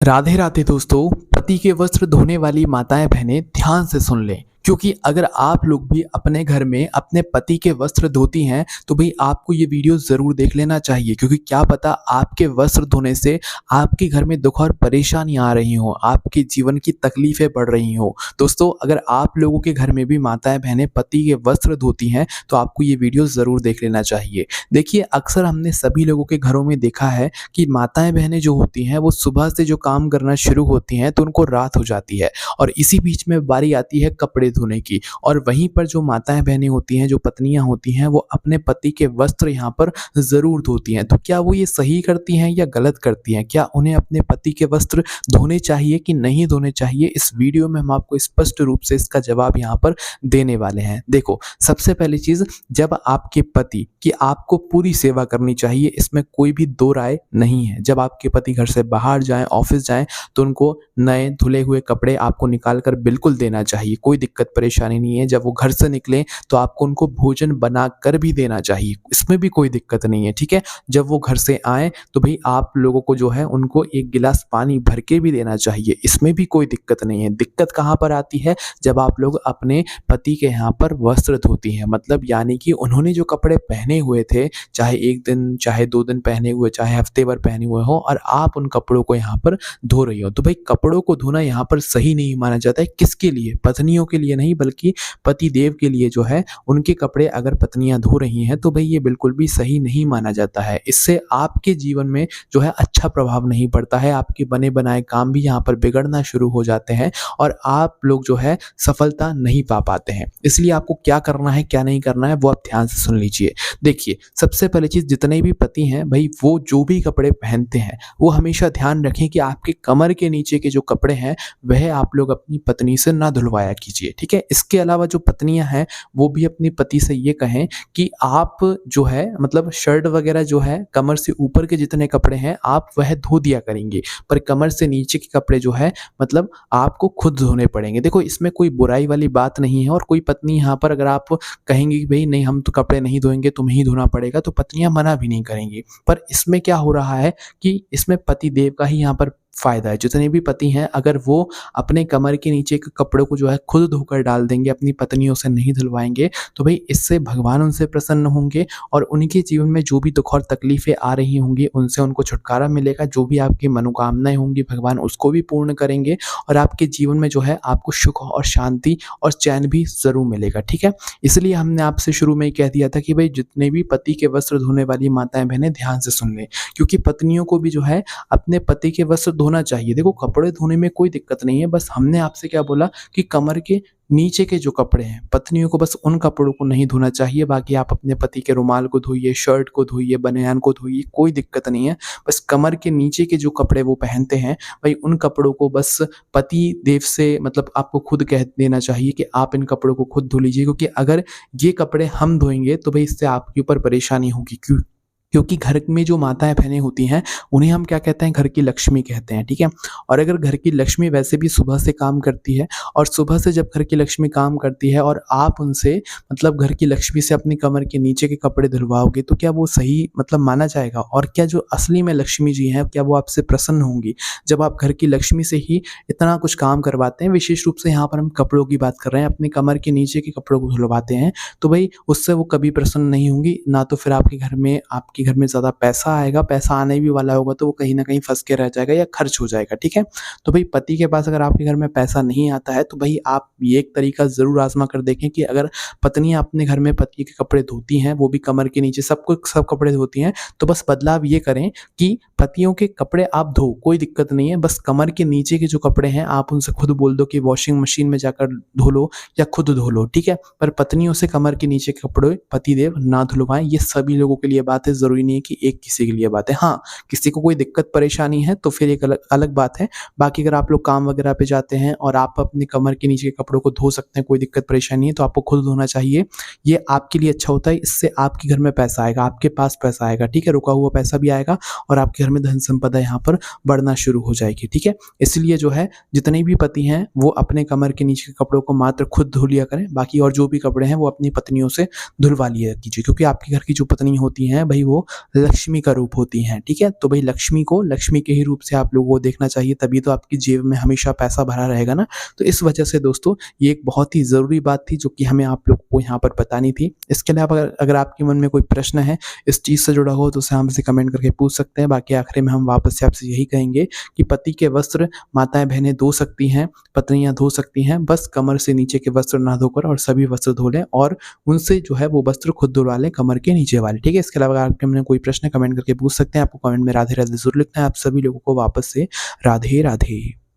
राधे राधे दोस्तों। पति के वस्त्र धोने वाली माताएं बहनें ध्यान से सुन लें, क्योंकि अगर आप लोग भी अपने घर में अपने पति के वस्त्र धोती हैं तो भाई आपको ये वीडियो ज़रूर देख लेना चाहिए, क्योंकि क्या पता आपके वस्त्र धोने से आपके घर में दुख और परेशानियां आ रही हों, आपके जीवन की तकलीफ़ें बढ़ रही हों। दोस्तों, अगर आप लोगों के घर में भी माताएं बहनें पति के वस्त्र धोती हैं तो आपको ये वीडियो ज़रूर देख लेना चाहिए। देखिए, अक्सर हमने सभी लोगों के घरों में देखा है कि माताएं बहनें जो होती हैं वो सुबह से जो काम करना शुरू होती हैं तो उनको रात हो जाती है, और इसी बीच में बारी आती है कपड़े धोने की। और वहीं पर जो माताएं बहनें होती हैं, जो पत्नियां होती हैं, वो अपने पति के वस्त्र यहाँ पर ज़रूर धोती हैं। तो क्या वो ये सही करती हैं या गलत करती हैं? क्या उन्हें अपने पति के वस्त्र धोने चाहिए कि नहीं धोने चाहिए? इस वीडियो में हम आपको स्पष्ट रूप से इसका जवाब यहाँ पर देने वाले हैं। देखो, सबसे पहली चीज़, जब आपके पति की आपको पूरी सेवा करनी चाहिए, इसमें कोई भी दो राय नहीं है। जब आपके पति घर से बाहर जाएं, ऑफिस जाएं, तो उनको नए धुले हुए कपड़े आपको निकाल कर बिल्कुल देना चाहिए, कोई दिक्कत परेशानी नहीं है। जब वो घर से निकलें तो आपको उनको भोजन बना कर भी देना चाहिए, इसमें भी कोई दिक्कत नहीं है, ठीक है। जब वो घर से आएँ तो भाई आप लोगों को जो है उनको एक गिलास पानी भर के भी देना चाहिए, इसमें भी कोई दिक्कत नहीं है। दिक्कत कहाँ पर आती है? जब आप लोग अपने पति के यहाँ पर वस्त्र धोती हैं, मतलब यानी कि उन्होंने जो कपड़े पहने हुए थे, चाहे 1 दिन, चाहे 2 दिन पहने हुए, चाहे हफ्ते भर पहने हुए हो, और आप उन कपड़ों को यहाँ पर धो रही हो, तो भाई कपड़ों को धोना यहाँ पर सही नहीं माना जाता है। किसके लिए? पत्नियों के लिए नहीं, बल्कि पति देव के लिए जो है उनके कपड़े अगर पत्नियां धो रही हैं तो भाई ये बिल्कुल भी सही नहीं माना जाता है। इससे आपके जीवन में जो है अच्छा प्रभाव नहीं पड़ता है, आपके बने बनाए काम भी यहाँ पर बिगड़ना शुरू हो जाते हैं और आप लोग जो है सफलता नहीं पा पाते हैं। इसलिए आपको क्या करना है, क्या नहीं करना है, वो आप ध्यान से सुन लीजिए। देखिए, सबसे पहली चीज़, जितने भी पति हैं भाई, वो जो भी कपड़े पहनते हैं वो हमेशा ध्यान रखें कि आपके कमर के नीचे के जो कपड़े हैं वह आप लोग अपनी पत्नी से ना धुलवाया कीजिए, ठीक है। इसके अलावा जो पत्नियां हैं वो भी अपनी पति से ये कहें कि आप जो है मतलब शर्ट वगैरह जो है कमर से ऊपर के जितने कपड़े हैं आप वह धो दिया करेंगे, पर कमर से नीचे के कपड़े जो है मतलब आपको खुद धोने पड़ेंगे। देखो, इसमें कोई बुराई वाली बात नहीं है, और कोई पत्नी यहाँ पर अगर आप कहेंगे कि भाई नहीं, हम तो कपड़े नहीं धोएंगे, तुम्हें ही धोना पड़ेगा, तो पत्नियां मना भी नहीं करेंगी। पर इसमें क्या हो रहा है कि इसमें पति देव का ही यहाँ पर फ़ायदा है। जितने भी पति हैं, अगर वो अपने कमर के नीचे के कपड़ों को जो है खुद धोकर डाल देंगे, अपनी पत्नियों से नहीं धुलवाएँगे, तो भई इससे भगवान उनसे प्रसन्न होंगे और उनके जीवन में जो भी दुख और तकलीफ़ें आ रही होंगी, उनसे उनको छुटकारा मिलेगा। जो भी आपकी मनोकामनाएँ होंगी, भगवान उसको भी पूर्ण करेंगे और आपके जीवन में जो है आपको सुख और शांति और चैन भी ज़रूर मिलेगा, ठीक है। इसलिए हमने आपसे शुरू में ही कह दिया था कि भई जितने भी पति के वस्त्र धोने वाली माताएँ बहनें ध्यान से सुन लें, क्योंकि पत्नियों को भी जो है अपने पति के वस्त्र धोना चाहिए। देखो, कपड़े धोने में कोई दिक्कत नहीं है, बस हमने आपसे क्या बोला कि कमर के नीचे के जो कपड़े हैं, पत्नियों को बस उन कपड़ों को नहीं धोना चाहिए। बाकी आप अपने पति के रुमाल को धोइए, शर्ट को धोइए, बनियान को धोइए, कोई दिक्कत नहीं है। बस कमर के नीचे के जो कपड़े वो पहनते हैं भाई, उन कपड़ों को बस पति देव से मतलब आपको खुद कह देना चाहिए कि आप इन कपड़ों को खुद धो लीजिए, क्योंकि अगर ये कपड़े हम धोएँगे तो भाई इससे आपके ऊपर परेशानी होगी। क्योंकि घर में जो माताएँ बहनें होती हैं उन्हें हम क्या कहते हैं, घर की लक्ष्मी कहते हैं, ठीक है। और अगर घर की लक्ष्मी वैसे भी सुबह से काम करती है, और सुबह से जब घर की लक्ष्मी काम करती है और आप उनसे मतलब घर की लक्ष्मी से अपनी कमर के नीचे के कपड़े धुलवाओगे, तो क्या वो सही मतलब माना जाएगा? और क्या जो असली में लक्ष्मी जी हैं, क्या वो आपसे प्रसन्न होंगी? जब आप घर की लक्ष्मी से ही इतना कुछ काम करवाते हैं, विशेष रूप से यहाँ पर हम कपड़ों की बात कर रहे हैं, अपनी कमर के नीचे के कपड़ों को धुलवाते हैं, तो भाई उससे वो कभी प्रसन्न नहीं होंगी। ना तो फिर आपके घर में ज़्यादा पैसा आएगा, पैसा आने भी वाला होगा तो वो कहीं न कहीं फँस के रह जाएगा या खर्च हो जाएगा, ठीक है। तो भई पति के पास अगर आपके घर में पैसा नहीं आता है, तो भई आप ये एक तरीका ज़रूर आज़मा कर देखें कि अगर पत्नियाँ अपने घर में पति के कपड़े धोती हैं, वो भी कमर के नीचे सब कपड़े धोती हैं, तो बस बदलाव ये करें कि पतियों के कपड़े आप धो, कोई दिक्कत नहीं है, बस कमर के नीचे के जो कपड़े हैं आप उनसे खुद बोल दो कि वॉशिंग मशीन में जाकर धो लो या खुद धो लो, ठीक है। पर पत्नियों से कमर के नीचे के कपड़े पतिदेव ना धुलवाएँ। ये सभी लोगों के लिए बात है, ज़रूरी नहीं है कि एक किसी के लिए बात है। हाँ, किसी को कोई दिक्कत परेशानी है तो फिर एक अलग बात है। बाकी अगर आप लोग काम वगैरह पे जाते हैं और आप अपनी कमर के नीचे के कपड़ों को धो सकते हैं, कोई दिक्कत परेशानी है, तो आपको खुद धोना चाहिए। ये आपके लिए अच्छा होता है, इससे आपके घर में पैसा आएगा, आपके पास पैसा आएगा, ठीक है। रुका हुआ पैसा भी आएगा और आपके घर में धन संपदा यहाँ पर बढ़ना शुरू हो जाएगी, ठीक है। इसलिए जो है जितने भी पति हैं वो अपने कमर के नीचे के कपड़ों को मात्र खुद धो लिया करें, बाकी और जो भी कपड़े हैं वो अपनी पत्नियों से धुलवा लिया कीजिए, क्योंकि आपके घर की जो पत्नी होती हैं भाई वो वो लक्ष्मी का रूप होती हैं, ठीक है? तो भाई लक्ष्मी को लक्ष्मी के ही रूप से आप लोगों को देखना चाहिए, तभी तो आपकी जेब में हमेशा पैसा भरा रहेगा ना। तो इस वजह से दोस्तों ये एक बहुत ही ज़रूरी बात थी जो कि हमें आप लोग को यहाँ पर बतानी थी। इसके अलावा अगर अगर आपके मन में कोई प्रश्न है इस चीज़ से जुड़ा हो तो उसे हमसे कमेंट करके पूछ सकते हैं। बाकी आखिर में हम वापस से आपसे यही कहेंगे कि पति के वस्त्र माताएँ-बहनें धो सकती हैं, पत्नियाँ धो सकती हैं, बस कमर से नीचे के वस्त्र ना धोकर और सभी वस्त्र धो लें और उनसे जो है वो वस्त्र खुद धुलवा लें कमर के नीचे वाले, ठीक है? इसके अलावा अगर आपके मन में कोई प्रश्न कमेंट करके पूछ सकते हैं। आपको कमेंट में राधे-राधे ज़रूर लिखना है। आप सभी लोगों को वापस से राधे-राधे।